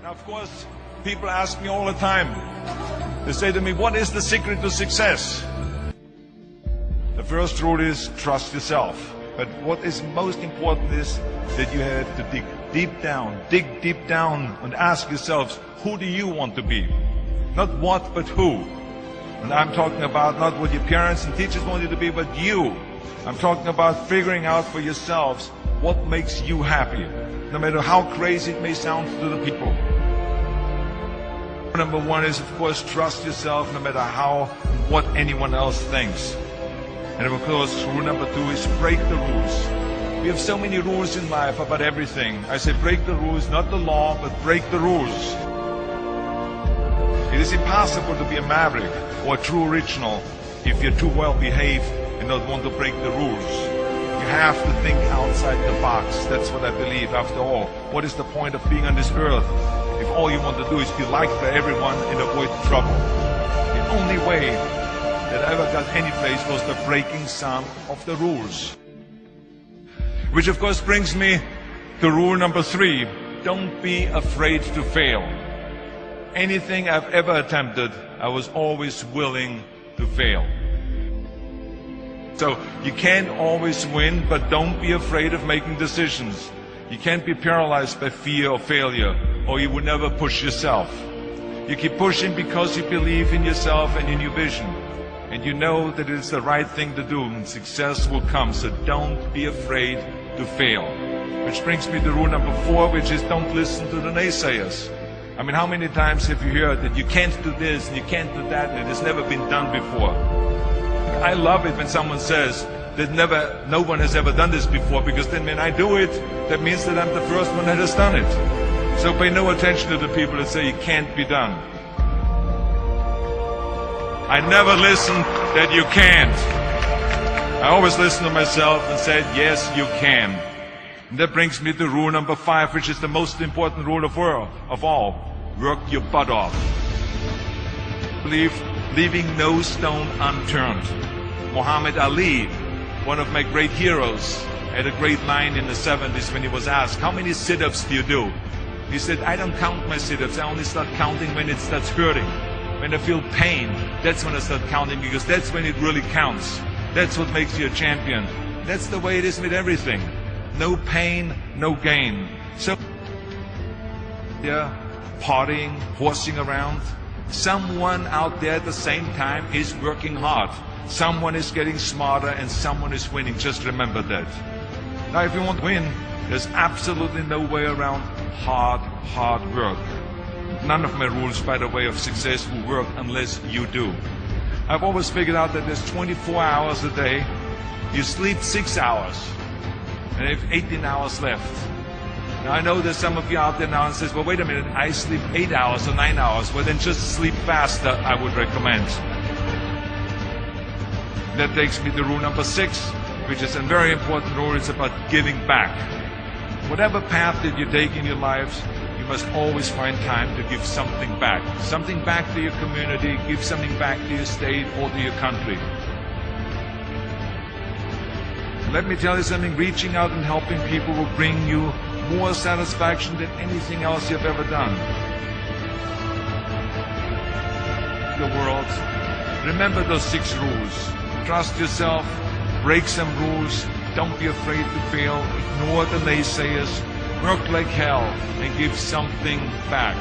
Now, of course, people ask me all the time, they say to me, what is the secret to success? The first rule is trust yourself. But what is most important is that you have to dig deep down and ask yourselves, who do you want to be? Not what, but who. And I'm talking about not what your parents and teachers want you to be, but you. I'm talking about figuring out for yourselves what makes you happy, no matter how crazy it may sound to the people. Number one is, of course, trust yourself no matter how and what anyone else thinks. And of course, rule number two is break the rules. We have so many rules in life about everything. I say break the rules, not the law, but break the rules. It is impossible to be a maverick or a true original if you're too well behaved and not want to break the rules. You have to think outside the box. That's what I believe. After all, what is the point of being on this earth if all you want to do is be liked by everyone and avoid trouble? The only way that I ever got any place was the breaking some of the rules. Which of course brings me to rule number three. Don't be afraid to fail. Anything I've ever attempted, I was always willing to fail. So you can't always win, but don't be afraid of making decisions. You can't be paralyzed by fear of failure, or you will never push yourself. You keep pushing because you believe in yourself and in your vision. And you know that it's the right thing to do, and success will come. So don't be afraid to fail. Which brings me to rule number four, which is don't listen to the naysayers. I mean, how many times have you heard that you can't do this and you can't do that and it has never been done before? I love it when someone says that no one has ever done this before, because then when I do it, that means that I'm the first one that has done it. So pay no attention to the people that say it can't be done. I never listen that you can't. I always listen to myself and said, yes, you can. And that brings me to rule number five, which is the most important rule of all. Work your butt off. Leaving no stone unturned. Muhammad Ali, one of my great heroes, had a great line in the 70s when he was asked, how many sit-ups do you do? He said, I don't count my sit-ups. I only start counting when it starts hurting. When I feel pain, that's when I start counting, because that's when it really counts. That's what makes you a champion. That's the way it is with everything. No pain, no gain. So, yeah, partying, horsing around. Someone out there at the same time is working hard. Someone is getting smarter and someone is winning. Just remember that. Now, if you want to win, there's absolutely no way around hard work. None of my rules, by the way, of success will work unless you do. I've always figured out that there's 24 hours a day. You sleep 6 hours, and you have 18 hours left. Now, I know there's some of you out there now and says, well, wait a minute, I sleep 8 hours or 9 hours. Well, then just sleep faster, I would recommend. That takes me to rule number 6, which is a very important rule. It's about giving back. Whatever path that you take in your lives, you must always find time to give something back. Something back to your community, give something back to your state or to your country. Let me tell you something, reaching out and helping people will bring you more satisfaction than anything else you've ever done. The world. Remember those 6 rules. Trust yourself, break some rules, don't be afraid to fail, ignore the naysayers, work like hell, and give something back.